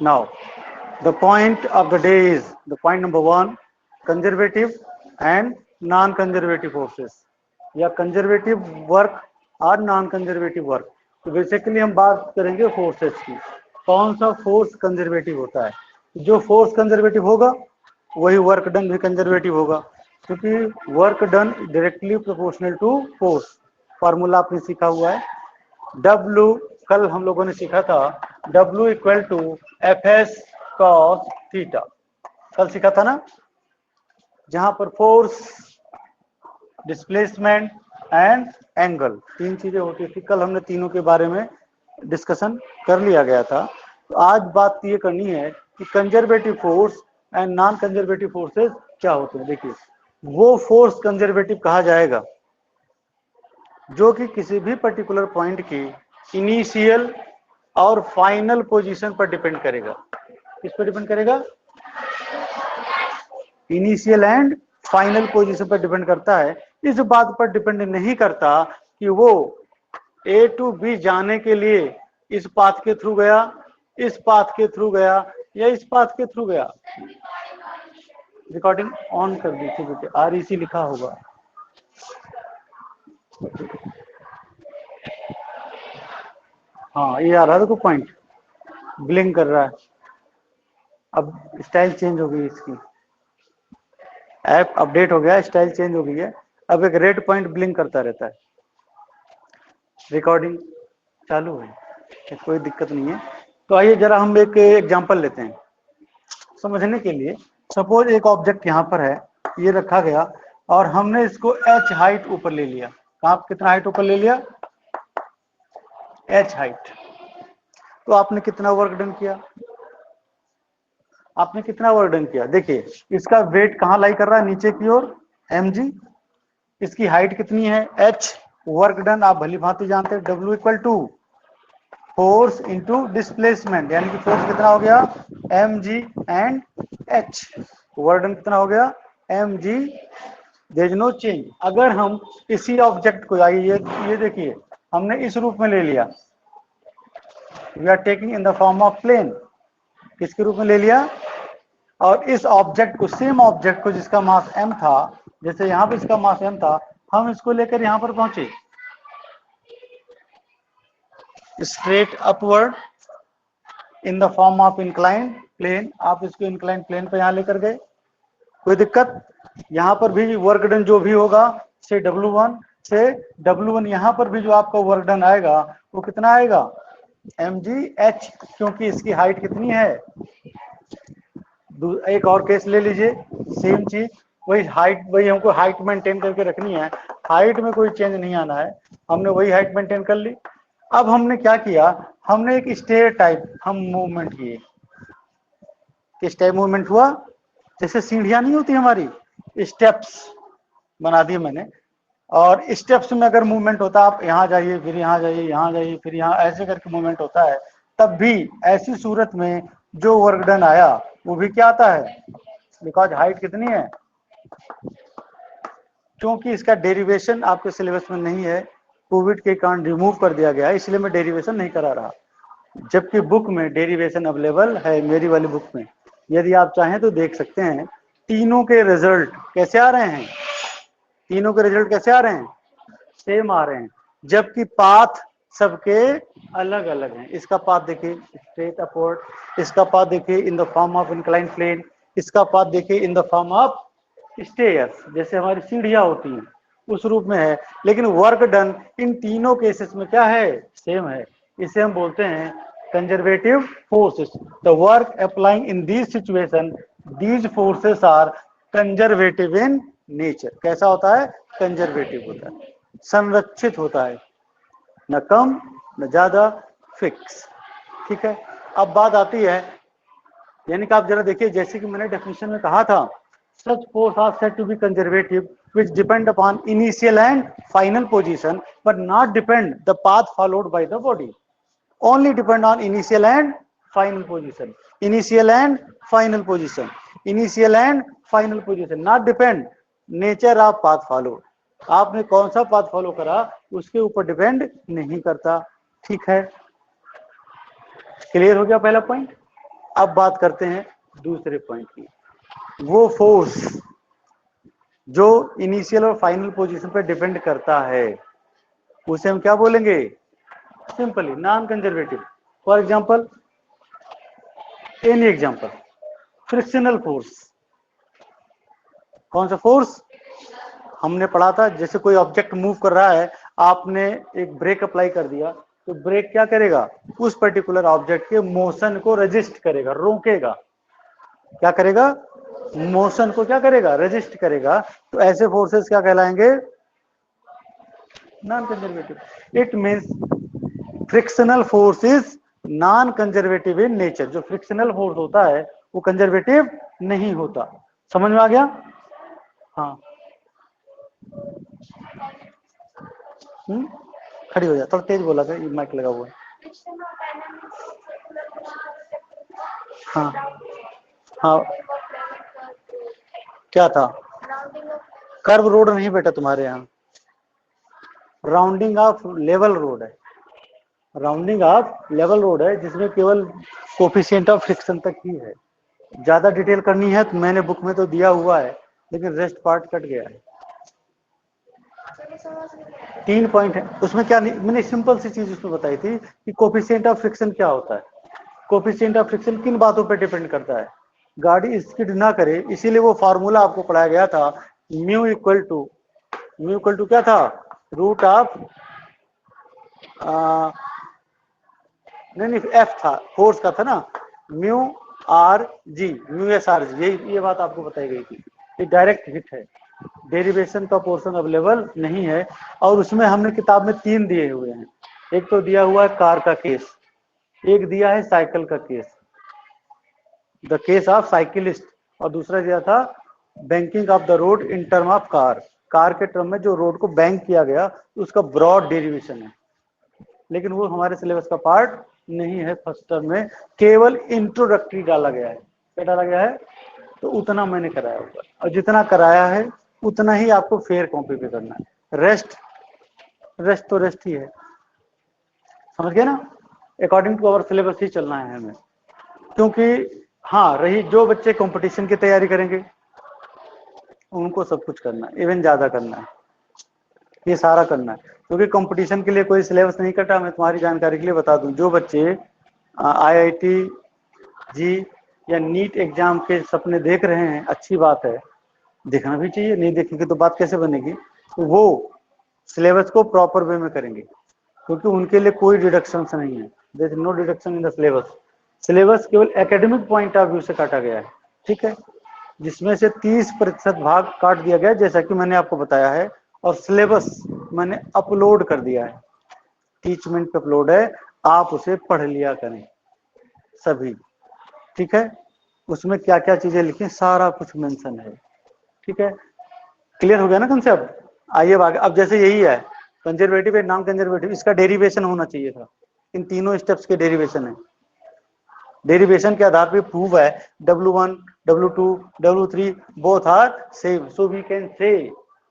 Now, the point of the day is the point number 1, conservative and non-conservative forces या conservative work और non conservative work. तो basically हम बात करेंगे forces की। कौन सा फोर्स कंजर्वेटिव होता है? जो फोर्स कंजर्वेटिव होगा वही वर्क डन भी कंजर्वेटिव होगा, क्योंकि work done directly proportional to force. Formula आपने सीखा हुआ है, W कल हम लोगों ने सीखा था, W equal to FS cos theta, कल सीखा था ना, जहां पर फोर्स, डिस्प्लेसमेंट एंड एंगल तीन चीजें होती थी। कल हमने तीनों के बारे में डिस्कशन कर लिया गया था। तो आज बात ये करनी है कि conservative force and non conservative forces क्या होते हैं। देखिए, वो फोर्स कंजर्वेटिव कहा जाएगा जो कि किसी भी पर्टिकुलर पॉइंट की इनिशियल और फाइनल पोजीशन पर डिपेंड करेगा। किस पर डिपेंड करेगा? इनिशियल एंड फाइनल पोजीशन पर डिपेंड करता है। इस बात पर डिपेंड नहीं करता कि वो A to B जाने के लिए इस पाथ के थ्रू गया, इस पाथ के थ्रू गया या इस पाथ के थ्रू गया। रिकॉर्डिंग ऑन कर दीजिए बेटे, REC लिखा होगा। हाँ, ये आ रहा है, देखो पॉइंट ब्लिंक कर रहा है। अब स्टाइल चेंज हो गई, इसकी ऐप अपडेट हो गया, स्टाइल चेंज हो गई है। अब एक रेड पॉइंट ब्लिंक करता रहता है। रिकॉर्डिंग चालू है, कोई दिक्कत नहीं है। तो आइए जरा हम एक एग्जांपल लेते हैं समझने के लिए। सपोज एक ऑब्जेक्ट यहाँ पर है, ये रखा गया और हमने इसको h हाइट ऊपर ले लिया। कहाँ, कितना हाइट ऊपर ले लिया? h height. तो आपने कितना वर्क डन किया? आपने कितना वर्क डन किया? देखिए, इसका वेट कहाँ लाई कर रहा है? नीचे की ओर, mg। इसकी हाइट कितनी है? h। वर्क डन आप भली भांति जानते हैं, W equal to force into displacement, यानी कि फोर्स कितना हो गया? mg and h। Work done कितना हो गया? mg। There is no change. अगर हम इसी ऑब्जेक्ट को, आइए ये देखिए, हमने इस रूप में ले लिया, we are taking in the form of plane. किसके रूप में ले लिया? और इस ऑब्जेक्ट को, सेम ऑब्जेक्ट को जिसका मास m था, जैसे यहां पे इसका मास m था, हम इसको लेकर यहां पर पहुंचे straight upward in the form of inclined plane. आप इसको इंक्लाइंड प्लेन पे यहां लेकर गए, कोई दिक्कत? यहां पर भी वर्क डन जो भी होगा से W1 यहां पर भी जो आपका वर्क डन आएगा वो कितना आएगा? mgh, क्योंकि इसकी हाइट कितनी है? एक और केस ले लीजिए, सेम चीज, वही हाइट, वही हमको हाइट मेंटेन करके रखनी है। हाइट में कोई चेंज नहीं आना है, हमने वही हाइट मेंटेन कर ली। अब हमने क्या किया? हमने एक स्टेयर टाइप हम मूवमेंट किए। किस टाइप मूवमेंट हुआ? जैसे सीढ़ियां नहीं होती हमारी, स्टेप्स बना दिए मैंने, और स्टेप्स में अगर मूवमेंट होता, आप यहाँ जाइए, फिर यहाँ जाइए, यहाँ जाइए, फिर यहाँ, ऐसे करके मूवमेंट होता है, तब भी ऐसी सूरत में जो वर्क डन आया वो भी क्या आता है? बिकॉज हाइट कितनी है? क्योंकि इसका डेरिवेशन आपके सिलेबस में नहीं है, कोविड के कारण रिमूव कर दिया गया है, इसलिए मैं डेरिवेशन नहीं करा रहा, जबकि बुक में डेरिवेशन अवेलेबल है, मेरी वाली बुक में। यदि आप चाहें तो देख सकते हैं। तीनों के रिजल्ट कैसे आ रहे हैं? तीनों के रिजल्ट कैसे आ रहे हैं? सेम आ रहे हैं, जबकि पाथ सबके अलग अलग हैं। इसका पाथ देखिए स्ट्रेट अपवर्ड, इसका पाथ देखिए in the form of inclined plane, इसका पाथ देखिए in the form of stairs, जैसे हमारी सीढ़ियां होती हैं उस रूप में है। लेकिन वर्क डन इन तीनों केसेस में क्या है? सेम है। इसे हम बोलते हैं conservative forces. The work applying in this situation, these forces are conservative in nature. कैसा होता है? कंजर्वेटिव होता है, संरक्षित होता है, न कम न ज्यादा, फिक्स। ठीक है, अब बात आती है, यानी कि आप जरा देखिए, जैसे कि मैंने डेफिनेशन में कहा था, such force are said to be conservative which depend upon initial and final position but not depend the path followed by the body, only depend on initial and final position, initial and final position, initial and final position, not depend nature of path follow। आपने कौन सा path follow करा उसके ऊपर depend नहीं करता। ठीक है, क्लियर हो गया पहला पॉइंट। अब बात करते हैं दूसरे पॉइंट की। वो फोर्स जो इनिशियल और फाइनल पोजीशन पे डिपेंड करता है उसे हम क्या बोलेंगे? Simply non conservative. For example, any example, frictional force. कौन सा फोर्स? हमने पढ़ा था, जैसे कोई ऑब्जेक्ट मूव कर रहा है, आपने एक ब्रेक अप्लाई कर दिया, तो ब्रेक क्या करेगा? उस पर्टिकुलर ऑब्जेक्ट के मोशन को रजिस्ट करेगा, रोकेगा। क्या करेगा? मोशन को क्या करेगा? रजिस्ट करेगा। तो ऐसे फोर्सेस क्या कहलाएंगे? Non conservative. It means frictional force is non conservative in nature. जो फ्रिक्शनल फोर्स होता है वो कंजर्वेटिव नहीं होता। समझ में आ गया? हाँ। खड़ी हो जा, थोड़ा तेज बोला था, ये माइक लगा हुआ है। हाँ हाँ, क्या था? कर्व रोड नहीं बेटा तुम्हारे यहाँ, राउंडिंग ऑफ लेवल रोड है। राउंडिंग ऑफ लेवल रोड है जिसमें केवल कोफिशिएंट ऑफ फ्रिक्शन तक ही है। ज्यादा डिटेल करनी है तो मैंने बुक में तो दिया हुआ है, लेकिन रेस्ट पार्ट कट गया है। 3 पॉइंट है उसमें। क्या नहीं, मैंने सिंपल सी चीज उसमें बताई थी कि कोफिशिएंट ऑफ फ्रिक्शन क्या होता है। कोफिशिएंट ऑफ फ्रिक्शन किन बातों पर डिपेंड करता है? गाड़ी स्किड ना करे, इसीलिए वो फार्मूला आपको पढ़ाया गया था, म्यू इक्वल टू क्या था? रूट ऑफ नहीं एफ था, फोर्स का था ना, mu R G, mu S R G, ये बात आपको बताई गई थी। ये डायरेक्ट हिट है, डेरिवेशन का पोर्शन अवेलेबल नहीं है। और उसमें हमने किताब में 3 दिए हुए हैं। एक तो दिया हुआ है कार का केस, एक दिया है साइकिल का case, the case of cyclist, और दूसरा दिया था banking of the road in term of car. Car के टर्म में जो रोड को बैंक किया गया उसका ब्रॉड डेरिवेशन है, लेकिन वो हमारे सिलेबस का पार्ट नहीं है। फर्स्ट टर्म में केवल इंट्रोडक्टरी डाला गया है। क्या डाला गया है? तो उतना मैंने कराया होगा, और जितना कराया है उतना ही आपको फेयर कॉपी पे करना है। रेस्ट तो रेस्ट ही है। समझ गए ना? अकॉर्डिंग टू अवर सिलेबस ही चलना है हमें। क्योंकि हाँ, रही जो बच्चे कंपटीशन की तैयारी करेंगे उनको सब कुछ करना है, इवन ज्यादा करना है, ये सारा करना है। क्योंकि कंपटीशन के लिए कोई सिलेबस नहीं कटा। मैं तुम्हारी जानकारी के लिए बता दूं, जो बच्चे IIT जी या नीट एग्जाम के सपने देख रहे हैं, अच्छी बात है, देखना भी चाहिए, नहीं देखेंगे तो बात कैसे बनेगी। तो वो सिलेबस को प्रॉपर वे में करेंगे, क्योंकि उनके लिए कोई डिडक्शन नहीं है। There is no deduction in the syllabus. Syllabus केवल एकेडमिक पॉइंट ऑफ व्यू से काटा गया है, ठीक है, जिसमें से 30% भाग काट दिया गया जैसा कि मैंने आपको बताया है, और सिलेबस मैंने अपलोड कर दिया है, टीचमेंट पे अपलोड है, आप उसे पढ़ लिया करें सभी, ठीक है। उसमें क्या क्या चीजें लिखी सारा कुछ मेंशन है, ठीक है। क्लियर हो गया ना कंसेप्ट? आइए आगे। अब जैसे यही है कंजर्वेटिव है, नॉन कंजर्वेटिव, इसका डेरिवेशन होना चाहिए था। इन तीनों स्टेप्स के डेरिवेशन है। डेरिवेशन के आधार पे प्रूव है W1, W2, W3 both are same, so we can say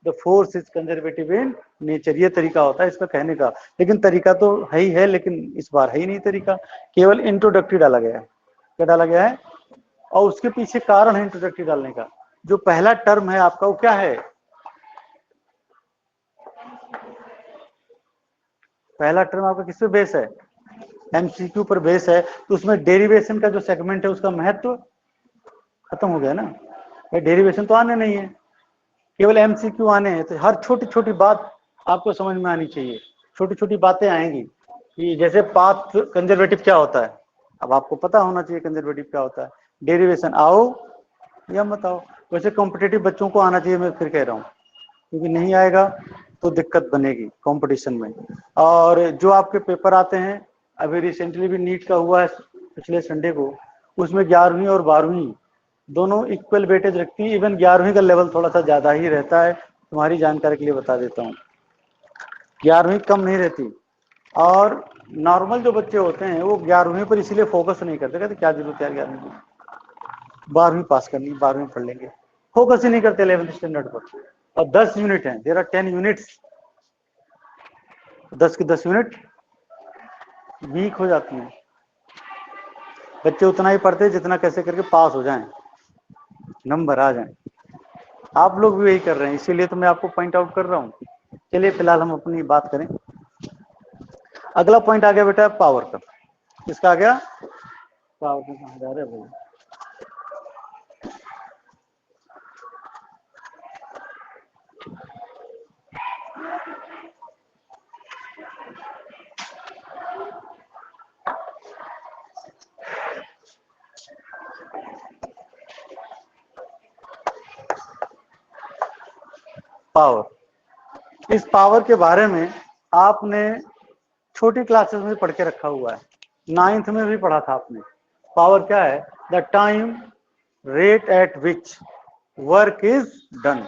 the force is conservative in nature. ये तरीका होता है इसका कहने का, लेकिन तरीका तो है ही है, लेकिन इस बार है ही नहीं तरीका, केवल इंट्रोडक्टरी डाला गया है। क्या डाला गया है? और उसके पीछे कारण है इंट्रोडक्टरी डालने का। जो पहला टर्म है आपका वो क्या है? पहला टर्म आपका किस पे बेस है? MCQ पर बेस है। तो उसमें डेरिवेशन का जो सेगमेंट है उसका महत्व खत्म हो गया ना। डेरिवेशन तो आने नहीं है, केवल MCQ आने हैं। तो हर छोटी छोटी बात आपको समझ में आनी चाहिए। छोटी छोटी बातें आएंगी कि जैसे पाथ कंजर्वेटिव क्या होता है, अब आपको पता होना चाहिए कंजर्वेटिव क्या होता है। डेरिवेशन आओ या मत आओ, वैसे कॉम्पिटेटिव बच्चों को आना चाहिए, मैं फिर कह रहा हूँ, क्योंकि नहीं आएगा तो दिक्कत बनेगी कंपटीशन में। और जो आपके पेपर आते हैं, अभी रिसेंटली भी नीट का हुआ है पिछले संडे को, उसमें 11वीं और 12वीं दोनों इक्वल वेटेज रखती है। इवन 11वीं का लेवल थोड़ा सा ज्यादा ही रहता है, तुम्हारी जानकारी के लिए बता देता हूँ, 11वीं कम नहीं रहती। और नॉर्मल जो बच्चे होते हैं वो 11वीं पर इसीलिए फोकस नहीं करते, कहते क्या जरूरत है 11वीं की, 12वीं पास करनी, 12वीं पढ़ लेंगे, फोकस ही नहीं करते 11th स्टैंडर्ड पर। और 10 यूनिट हैं, देयर आर 10 यूनिट्स, 10 की 10 यूनिट वीक हो जाती हैं। बच्चे उतना ही पढ़ते जितना कैसे करके पास हो जाएं, नंबर आ जाएं। आप लोग भी यही कर रहे हैं, इसीलिए तो मैं आपको पॉइंट आउट कर रहा हूँ। चलिए फिलहाल हम अपनी बात करें। अगला पॉइंट आ गया बेटा पावर का। किसका आ गया? पावर का। कहाँ जा रहे हैं भाई? पावर। इस पावर के बारे में आपने छोटी क्लासेस में पढ़ के रखा हुआ है, 9th में भी पढ़ा था आपने। पावर क्या है? The time rate at which work is done.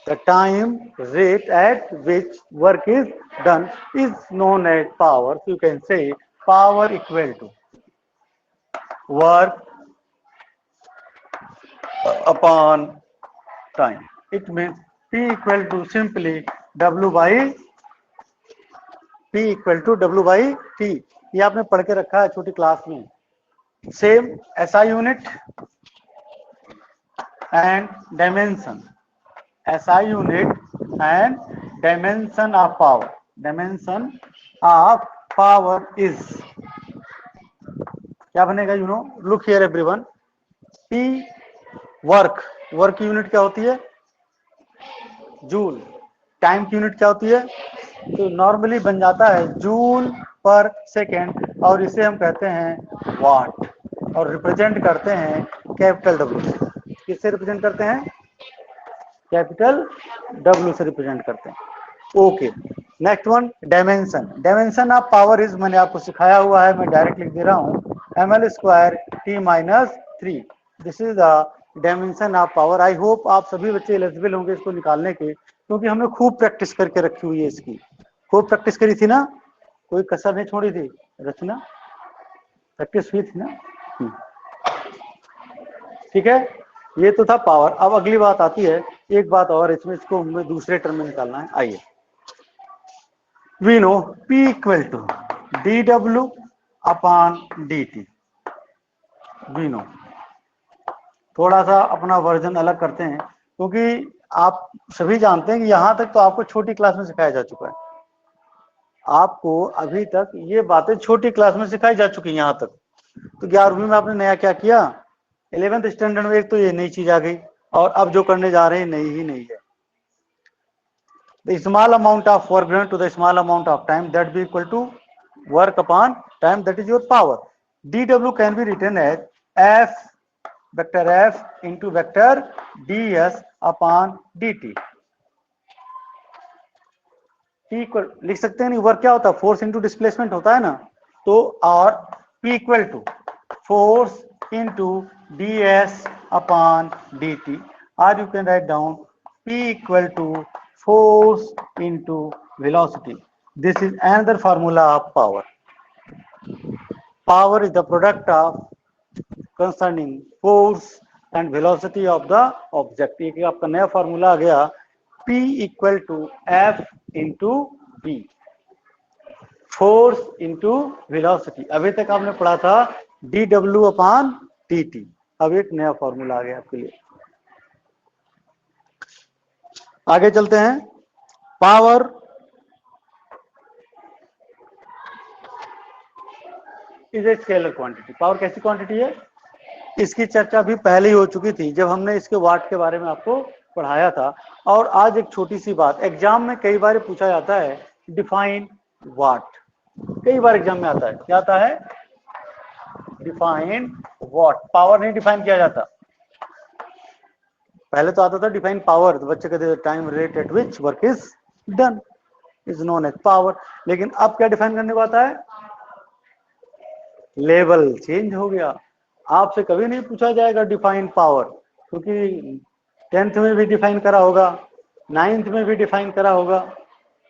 The time rate at which work is done is known as power. You can say power equal to work upon time. It means P equal to simply W by P equal to W by T. ये आपने पढ़ के रखा है छोटी class में। Same SI unit and dimension, SI unit and dimension of power, dimension of power is क्या बनेगा? You know, look here everyone, P work, work की यूनिट क्या होती है? जूल। टाइम की यूनिट क्या होती है? तो नॉर्मली बन जाता है जूल पर सेकेंड, और इसे हम कहते हैं वाट, और रिप्रेजेंट करते हैं कैपिटल डब्ल्यू से। किससे रिप्रेजेंट करते हैं? कैपिटल डब्ल्यू से रिप्रेजेंट करते हैं। Okay, next one dimension. Dimension of power is, मैंने आपको सिखाया हुआ है, मैं डायरेक्ट लिख दे रहा हूं, ml square t-3। This is the dimension of power. I hope आप सभी बच्चे एलिजिबल होंगे इसको निकालने के, क्योंकि हमने खूब प्रैक्टिस करके रखी हुई है इसकी। खूब प्रैक्टिस करी थी ना, कोई कसर नहीं छोड़ी थी। रचना प्रैक्टिस हुई थी ना? ठीक है, ये तो था पावर। अब अगली बात आती है, एक बात और इसमें, इसको हमें दूसरे टर्म में निकालना है। आइए, we know P equal to dW upon dt। We know, थोड़ा सा अपना वर्जन अलग करते हैं, क्योंकि आप सभी जानते हैं कि यहां तक तो आपको छोटी क्लास में सिखाया जा चुका है। आपको अभी तक ये बातें छोटी क्लास में सिखाई जा चुकी है यहां तक। तो 11वीं में आपने नया क्या किया? 11th स्टैंडर्ड में एक तो ये नई चीज आ गई, और अब जो करने जा रहे हैं नई ही नहीं है। The small amount of work done to the small amount of time, that be equal to work upon time, that is your power. dW can be written as F vector F into vector ds upon dt. Equal लिख सकते हैं नहीं? Work क्या होता है? Force into displacement होता है ना। तो और P equal to force into ds upon dt, और you can write down P equal to force into velocity. This is another formula of power. Power is the product of concerning force and velocity of the object. एक आपका नया formula आ गया, P equal to F into B, force into velocity. अभी तक आपने पढ़ा था dW अपॉन dt, अब एक नया फॉर्मूला आ गया आपके लिए। आगे चलते हैं। Power is a scalar quantity. Power कैसी क्वांटिटी है? इसकी चर्चा भी पहले ही हो चुकी थी जब हमने इसके वाट के बारे में आपको पढ़ाया था। और आज एक छोटी सी बात, एग्जाम में कई बार पूछा जाता है, डिफाइन वाट। कई बार एग्जाम में आता है, क्या आता है? डिफाइन वाट। पावर नहीं डिफाइन किया जाता। पहले तो आता था डिफाइन पावर, तो बच्चे कहते थे time rate at which work is done is known as power. लेकिन अब क्या डिफाइन करने को आता है? लेवल चेंज हो गया। आपसे कभी नहीं पूछा जाएगा डिफाइन पावर, क्योंकि 10th में भी डिफाइन करा होगा, 9th में भी डिफाइन करा होगा,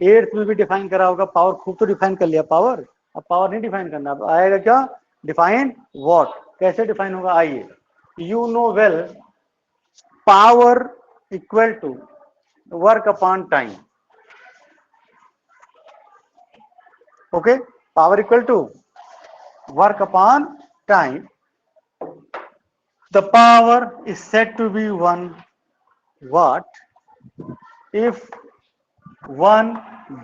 8th में भी डिफाइन करा होगा। पावर खूब तो डिफाइन कर लिया पावर, अब पावर नहीं डिफाइन करना। अब आएगा क्या? Define what. कैसे डिफाइन होगा? आइए, you know well, power equal to work upon time. Okay, power equal to work upon time The power is said to be 1 watt if 1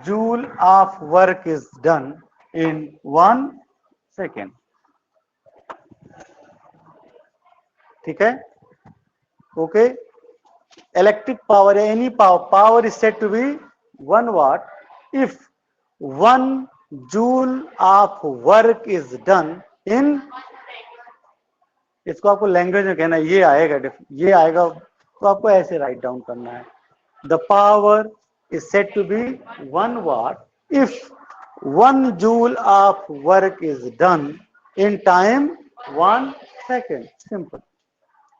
joule of work is done in 1 second. ठीक है, okay. Electric power या any power is said to be 1 watt if 1 joule of work is done in, इसको आपको language में कहना है, ये आएगा तो आपको ऐसे राइट डाउन करना है. The power is said to be 1 watt if 1 joule of work is done in time 1 second. Simple,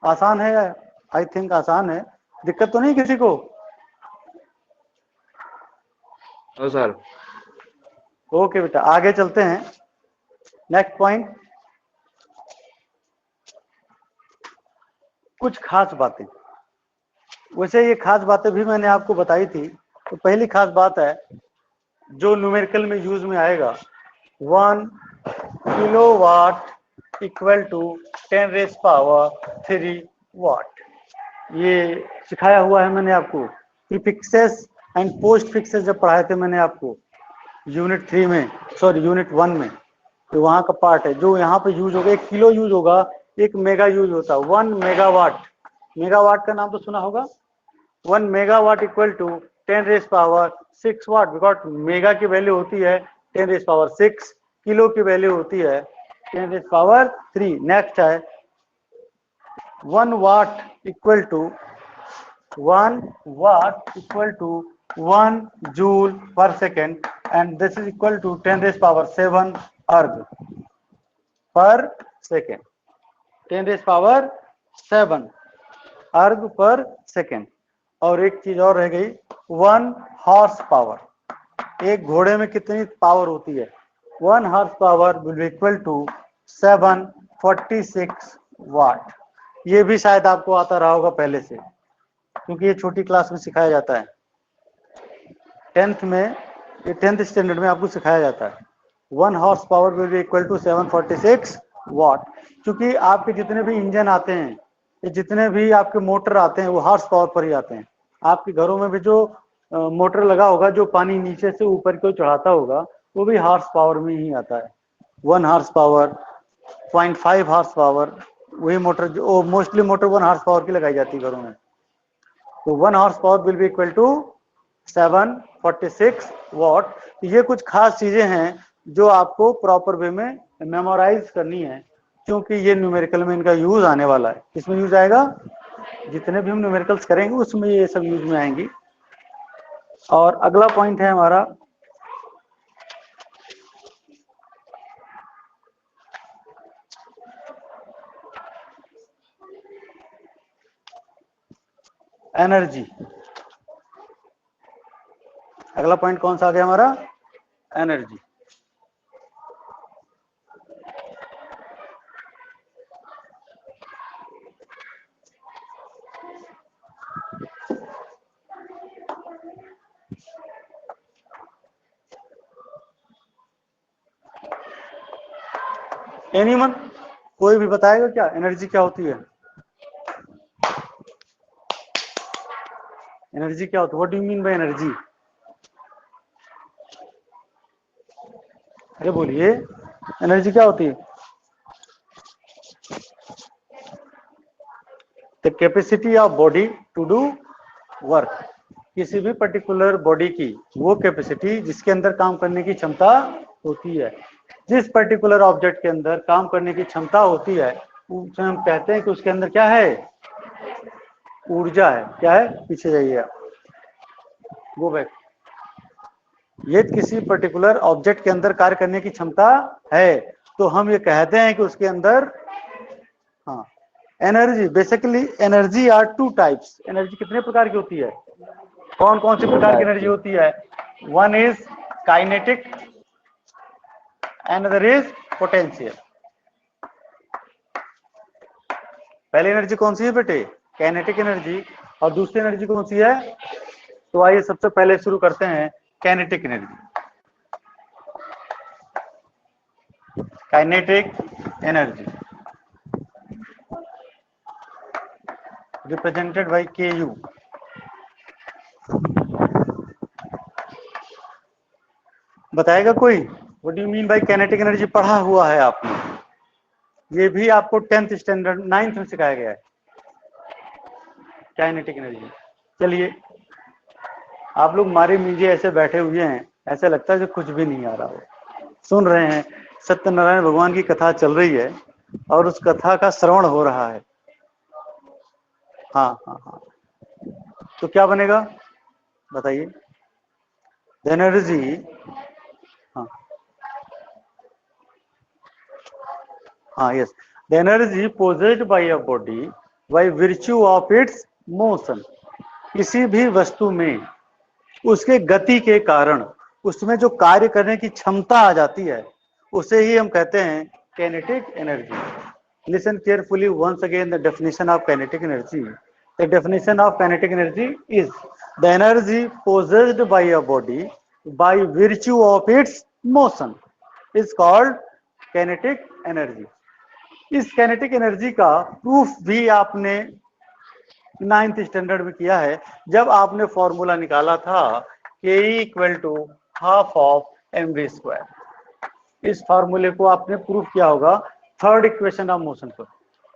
आसान है, आई थिंक आसान है. दिक्कत तो नहीं किसी को? सर. ओके बेटा, आगे चलते हैं. नेक्स्ट पॉइंट, कुछ खास बातें. वैसे ये खास बातें भी मैंने आपको बताई थी. तो पहली खास बात है जो न्यूमेरिकल में यूज में आएगा, 1 किलोवाट इक्वल टू 10⁻³ वाट. ये सिखाया हुआ है मैंने आपको. प्रीफिक्सेस एंड पोस्ट फिक्सेस जब पढ़ाए थे मैंने आपको यूनिट 3 में, सॉरी यूनिट 1 में, तो वहां का पार्ट है जो यहाँ पे यूज होगा. 1 किलो यूज होगा, 1 मेगा यूज होता है. 1 मेगावाट, मेगावाट का नाम तो सुना होगा. 1 megawatt equal to 10⁻6 watt, because mega की वैल्यू होती है 10⁻6, किलो की वैल्यू होती है 10⁻3. नेक्स्ट है 1 watt equal to 1 joule per second and this is equal to 10⁻7 erg पर सेकेंड. 10⁻7 अर्ग पर सेकेंड. और एक चीज और रह गई, 1 हॉर्स पावर. एक घोड़े में कितनी पावर होती है? 1 horsepower will be equal to 746 watt. ये भी शायद आपको आता रहा होगा पहले से, क्योंकि ये छोटी क्लास में सिखाया जाता है. 10th में, ये 10th स्टैंडर्ड में आपको सिखाया जाता है. 1 horsepower will be equal to 746 watt. क्योंकि आपके जितने भी इंजन आते हैं, ये जितने भी आपके मोटर आते हैं, वो हॉर्स पावर पर ही आते हैं. आपके घरों में भी जो मोटर लगा होगा, जो पानी नीचे से ऊपर को चढ़ाता होगा, वो भी हॉर्स पावर में ही आता है. 1 हॉर्स पावर, 0.5 हॉर्स पावर, वही मोटर जो मोस्टली मोटर 1 हॉर्स पावर की लगाई जाती है घरों में. तो 1 horsepower will be equal to 746 watt. ये कुछ खास चीजें हैं जो आपको प्रॉपर वे में मेमोराइज करनी है, क्योंकि ये न्यूमेरिकल में इनका यूज आने वाला है. किसमें यूज आएगा? जितने भी हम न्यूमेरिकल्स करेंगे उसमें ये सब यूज में आएंगी. और अगला पॉइंट है हमारा एनर्जी. अगला पॉइंट कौन सा आ गया हमारा? एनर्जी. एनीवन, कोई भी बताएगा क्या एनर्जी क्या होती है? एनर्जी क्या होती है? What do you mean by energy? अरे बोलिए, एनर्जी क्या होती है? The capacity of body to do work. किसी भी पर्टिकुलर बॉडी की वो कैपेसिटी जिसके अंदर काम करने की क्षमता होती है. जिस पर्टिकुलर ऑब्जेक्ट के अंदर काम करने की क्षमता होती है, उसे हम कहते हैं कि उसके अंदर क्या है? ऊर्जा है. क्या है? पीछे जाइए आप, गो बैक. ये किसी पर्टिकुलर ऑब्जेक्ट के अंदर कार्य करने की क्षमता है, तो हम ये कहते हैं कि उसके अंदर, हाँ, energy. Basically energy are 2 types. Energy कितने प्रकार की होती है? कौन कौन से प्रकार की एनर्जी होती है? One is kinetic, another is potential. पहली एनर्जी कौन सी है बेटे? Kinetic energy. और दूसरी एनर्जी कौन सी है? तो आइए सबसे पहले शुरू करते हैं kinetic energy. Kinetic energy. Represented by के यू। बताएगा कोई? What do you mean bye kinetic energy? पढ़ा हुआ है आपने, ये भी आपको 10th स्टैंडर्ड 9th में सिखाया गया है काइनेटिक एनर्जी। चलिए, आप लोग मारे मीजे ऐसे बैठे हुए हैं, ऐसे लगता है कि कुछ भी नहीं आ रहा हो, सुन रहे हैं सत्यनारायण भगवान की कथा चल रही है और उस कथा का श्रवण हो रहा है। हाँ हाँ हाँ, तो क्या बनेगा बताइए? द एनर्जी, हाँ हाँ, yes, the energy possessed by a body by virtue of its motion. किसी भी वस्तु में उसके गति के कारण उसमें जो कार्य करने की क्षमता आ जाती है, उसे ही हम कहते हैं kinetic energy. Listen carefully once again the definition of kinetic energy. The definition of kinetic energy is the energy possessed by a body by virtue of its motion is called kinetic energy. इस kinetic energy का proof भी आपने 9th standard में किया है, जब आपने formula निकाला था Ke equal to half of mv²। इस फॉर्मूले को आपने प्रूफ किया होगा थर्ड इक्वेशन ऑफ मोशन पर।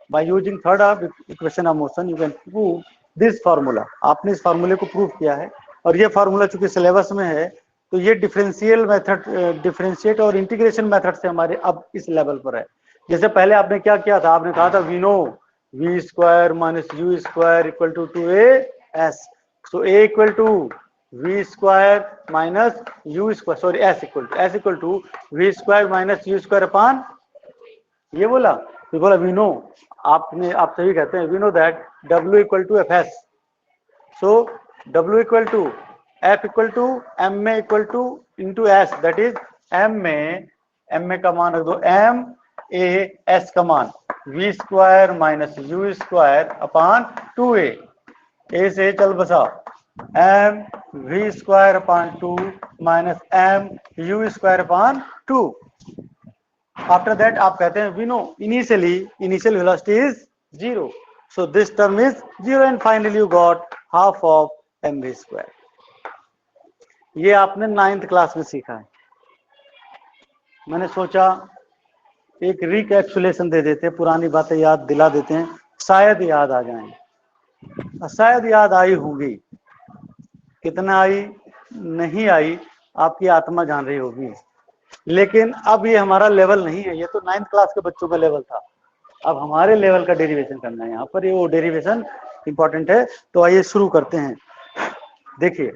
By using third equation of motion you can prove this formula. आपने इस फॉर्मूले को प्रूव किया है, और ये फॉर्मूला चूंकि सिलेबस में है तो ये डिफरेंशियल मेथड, डिफरेंशिएट और इंटीग्रेशन मेथड से हमारे अब इस लेवल पर है। जैसे पहले आपने क्या किया था, आपने कहा था we know v² minus u² equal to 2as, so a equal to v² minus u², sorry s equal to v² minus u² upon, ये बोला, तो बोला वी नो, आपने, आप सभी कहते हैं we know that w equal to fs, so w equal to f equal to m में equal to into s, that is m में का मान रख दो m a s का मान v² minus u² upon 2a, a से चल बसा m v² upon 2 minus m u² upon 2। After that आप कहते हैं we know initial velocity is 0, so this term is 0 and finally you got half of mv²। ये आपने 9th class में सीखा है। मैंने सोचा एक रिकैप्सुलेशन दे देते, पुरानी बातें याद दिला देते हैं, शायद याद आ जाएं। शायद याद आई होगी, कितना आई नहीं आई आपकी आत्मा जान रही होगी, लेकिन अब ये हमारा लेवल नहीं है, ये तो 9th क्लास के बच्चों का लेवल था। अब हमारे लेवल का डेरिवेशन करना है यहाँ पर, ये वो डेरिवेशन इंपॉर्टेंट है। तो आइए शुरू करते हैं। देखिए,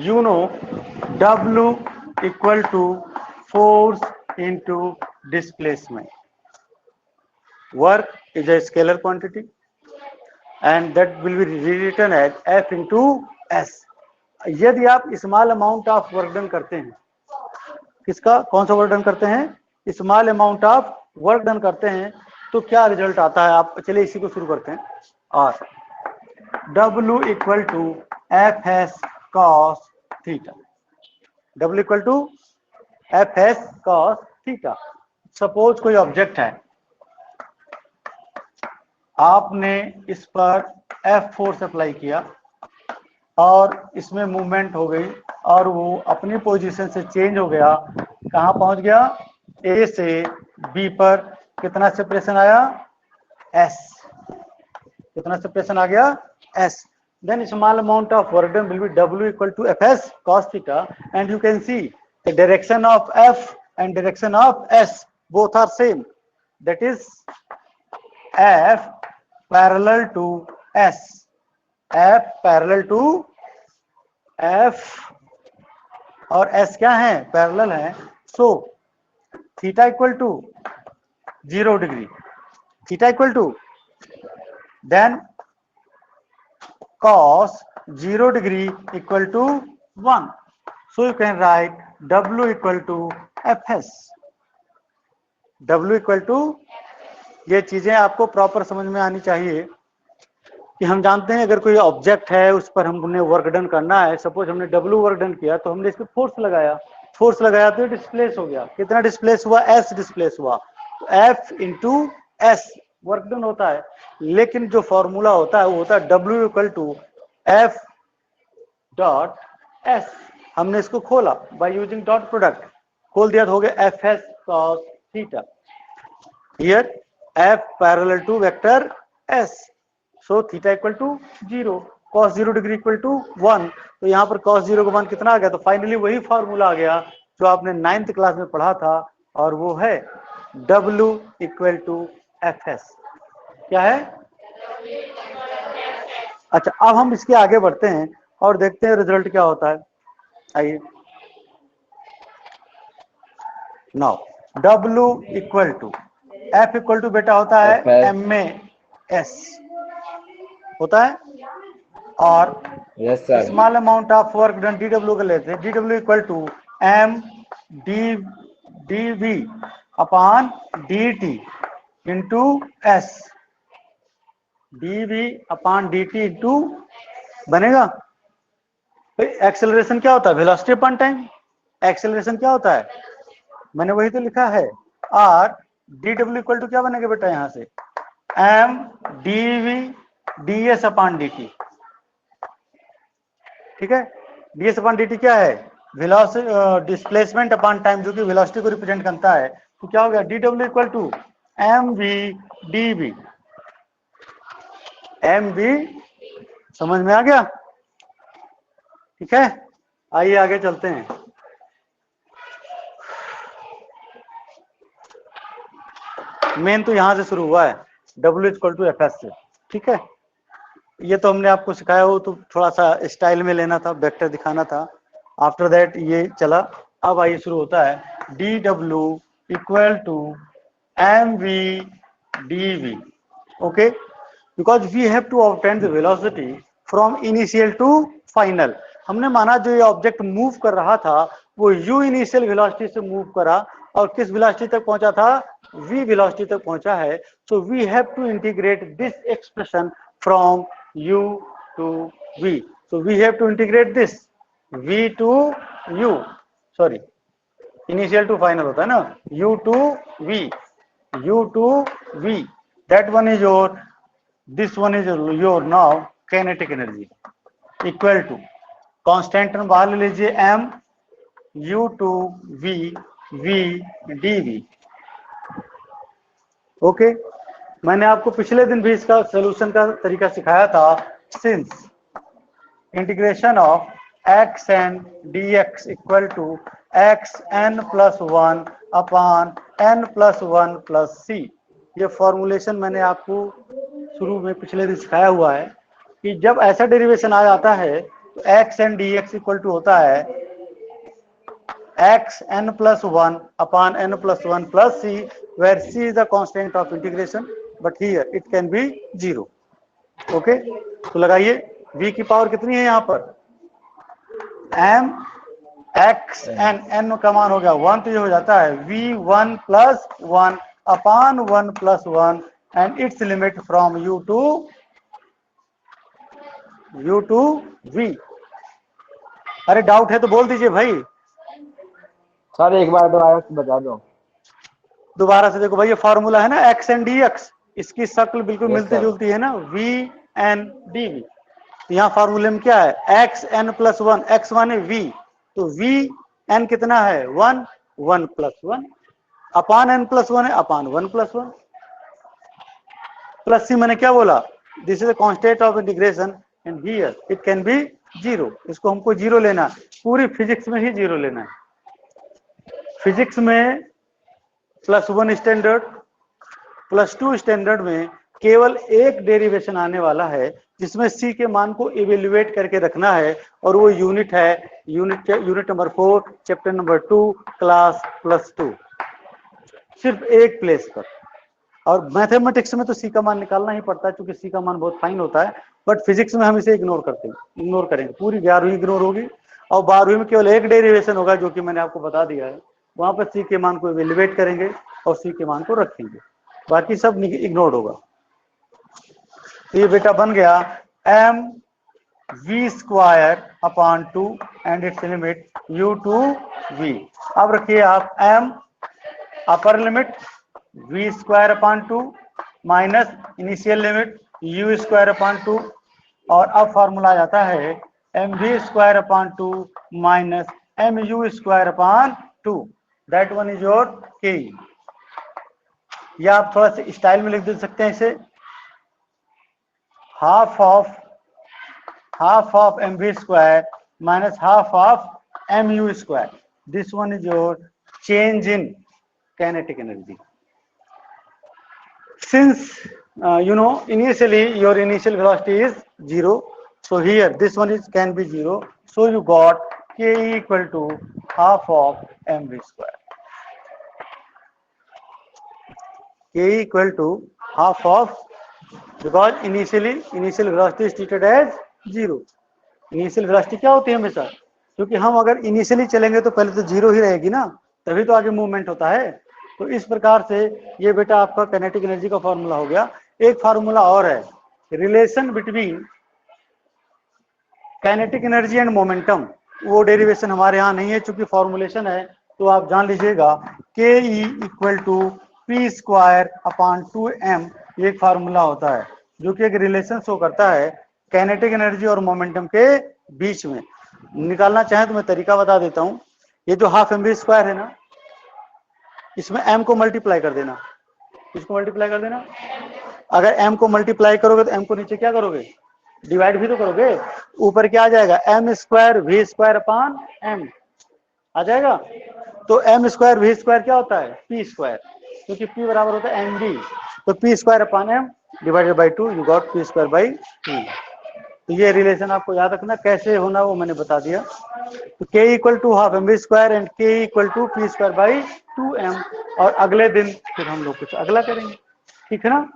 you know W equal to force into displacement. Work is a scalar quantity and that will be rewritten as F into S. यदि आप small amount of work done करते हैं, किसका, कौन सा वर्क डन करते हैं, small amount of work done करते हैं, तो क्या रिजल्ट आता है? आप चलिए इसी को शुरू करते हैं। और W equal to FS cos theta, W equal to FS cos theta. Suppose कोई ऑब्जेक्ट है, आपने इस पर F फोर्स अप्लाई किया और इसमें मूवमेंट हो गई और वो अपनी पोजीशन से चेंज हो गया, कहाँ पहुंच गया, A से B पर कितना सेपरेशन आया, S, कितना सेपरेशन आ गया, S। Then small amount of work done will be W equal to FS cos theta, and you can see the direction of F and direction of S both are same, that is F parallel to S, F parallel to F और S क्या है, parallel है। So theta equal to 0 degree, theta equal to then cos 0 degree equal to 1. So you can write W equal to Fs. W equal to, ये चीजें आपको proper समझ में आनी चाहिए कि हम जानते हैं अगर कोई ऑब्जेक्ट है उस पर हमने वर्क डन करना है, सपोज हमने W वर्क डन किया तो हमने इस पर फोर्स लगाया तो डिस्प्लेस हो गया, कितना डिस्प्लेस हुआ, S डिस्प्लेस हुआ, तो F into S work done होता है, लेकिन जो फॉर्मूला होता है वो होता है W equal to F dot S. हमने इसको खोला बाय यूजिंग डॉट प्रोडक्ट, खोल दिया तो हो गया F S cos theta. Here F parallel to vector S, so theta equal to 0, cos 0 degree equal to 1। तो यहाँ पर cos 0 का मान कितना आ गया? तो फाइनली वही फॉर्मूला आ गया जो आपने 9th क्लास में पढ़ा था, और वो है W equal to F S. क्या है? अच्छा, अब हम इसके आगे बढ़ते हैं और देखते हैं रिजल्ट क्या होता है। आइए, now W equal to F equal to बेटा होता है एम में एस होता है, और yes sir, small amount of work done DW का लेते हैं। DW equal to M D V upon D T into S, D upon D T into बनेगा। एक्सेलरेशन क्या होता है? Velocity upon time. एक्सेलरेशन क्या होता है? मैंने वही तो लिखा है। और DW इक्वल टू क्या बनेगा बेटा यहां से? M D V D S upon D T. ठीक है, D S upon D T क्या है? वेलोसिटी डिस्प्लेसमेंट अपॉन टाइम, जो कि वेलोसिटी को रिप्रेजेंट करता है। तो क्या हो गया? DW equal to M V D V. M V समझ में आ गया? ठीक है, आइए आगे चलते हैं। मेन तो यहां से शुरू हुआ है, W equal to F S से। ठीक है, ये तो हमने आपको सिखाया हो, तो थोड़ा सा स्टाइल में लेना था, वेक्टर दिखाना था। आफ्टर दैट ये चला। अब आइए शुरू होता है DW equal to M V D V. Okay, because we have to obtain the velocity from initial to final. हमने माना जो ये ऑब्जेक्ट मूव कर रहा था वो u इनिशियल वेलोसिटी से मूव करा, और किस वेलोसिटी तक पहुंचा था? v वेलोसिटी तक पहुंचा है। So we have to integrate this expression from u to v। So we have to integrate this v to u, sorry initial to final होता है ना, u to v, that one is your, this one is your now kinetic energy equal to constant बाहर ले लीजिए m u to v dv। Okay, मैंने आपको पिछले दिन भी इसका सोल्यूशन का तरीका सिखाया था। Since integration of x n dx equal to X N plus 1 upon n plus 1 plus c। ये फॉर्मुलेशन मैंने आपको शुरू में पिछले दिन सिखाया हुआ है कि जब ऐसा डेरिवेशन आ जाता है तो X N D X equal to होता है X N plus 1 upon n plus 1 plus c, where c is the constant of integration, but here it can be 0। Okay, तो लगाइए v की पावर कितनी है यहाँ पर? m एक्स एन, n का मान हो गया 1, तो ये हो जाता है v1 plus 1 upon 1 plus 1 and its limit from u to v। अरे डाउट है तो बोल दीजिए भाई। सर एक बार दोबारा से बता दो। दोबारा से देखो भाई, ये फॉर्मूला है ना एक्स एन डी एक्स, इसकी शक्ल बिल्कुल Yes, मिलती sir. जुलती है ना, वी एन डी वी। यहाँ फॉर्मूले में क्या है? X N plus 1, X one है वी, तो वी एन कितना है? 1, 1 प्लस 1 अपॉन एन प्लस 1 है अपॉन 1 प्लस 1 प्लस सी। मैंने क्या बोला? This is the constant of integration and here it can be 0। इसको हमको 0 लेना है, पूरी फिजिक्स में ही 0 लेना है। फिजिक्स में +1 स्टैंडर्ड +2 स्टैंडर्ड में केवल एक डेरिवेशन आने वाला है जिसमें सी के मान को इवेल्युएट करके रखना है, और वो यूनिट है unit number 4 chapter number 2 class +2, सिर्फ एक प्लेस पर। और मैथमेटिक्स में तो सी का मान निकालना ही पड़ता है क्योंकि सी का मान बहुत फाइन होता है, बट फिजिक्स में हम इसे इग्नोर करेंगे। पूरी 11वीं इग्नोर होगी और 12वीं में केवल एक डेरिवेशन होगा जो कि मैंने आपको बता दिया है। वहां पर सी के मान को इवेल्युएट करेंगे और सी के मान को रखेंगे, बाकी सब इग्नोर होगा। तो ये बेटा बन गया M V square upon 2 and its limit u to v। अब रखिए आप m upper limit v square upon 2 minus initial limit U square upon 2, और अब फॉर्मूला आ जाता है M V square upon 2 minus M U square upon 2, that one is your K. या आप थोड़ा सा स्टाइल में लिख दे सकते हैं इसे, half of M V square minus half of M U square, this one is your change in kinetic energy. Since you know initially your initial velocity is 0, so here this one is can be 0, so you got k equal to half of mv square. K equal to half of, because initial velocity is treated as 0. Initial velocity क्या होती है हमेशा, क्योंकि हम अगर initially चलेंगे तो पहले तो 0 ही रहेगी ना, तभी तो आगे मूवमेंट होता है। तो इस प्रकार से ये बेटा आपका काइनेटिक एनर्जी का फॉर्मूला हो गया। एक फार्मूला और है, relation between kinetic energy and momentum, वो डेरिवेशन हमारे यहाँ नहीं है, चूंकि फॉर्मुलेशन है, तो आप जान लीजिएगा के E equal to P square upon 2m, ये एक फार्मूला होता है जो कि एक रिलेशन शो करता है काइनेटिक एनर्जी और मोमेंटम के बीच में। निकालना चाहें तो मैं तरीका बता देता हूं। ये जो हाफ mv स्क्वायर है ना, इसमें m को मल्टीप्लाई कर देना, इसको मल्टीप्लाई कर देना। अगर m को मल्टीप्लाई करोगे तो m को नीचे क्या करोगे, डिवाइड भी तो करोगे। ऊपर क्या आ जाएगा, M square V square upon m आ जाएगा। तो m स्क्वायर वी स्क्वायर क्या होता है, p स्क्वायर, क्योंकि p बराबर होता है mv, तो p square upon m divided by 2, you got p square by 2। तो ये रिलेशन आपको याद रखना, कैसे होना वो मैंने बता दिया। तो k equal to half mv square and k equal to p square by 2m, और अगले दिन फिर हम लोग कुछ अगला करेंगे, ठीक है ना।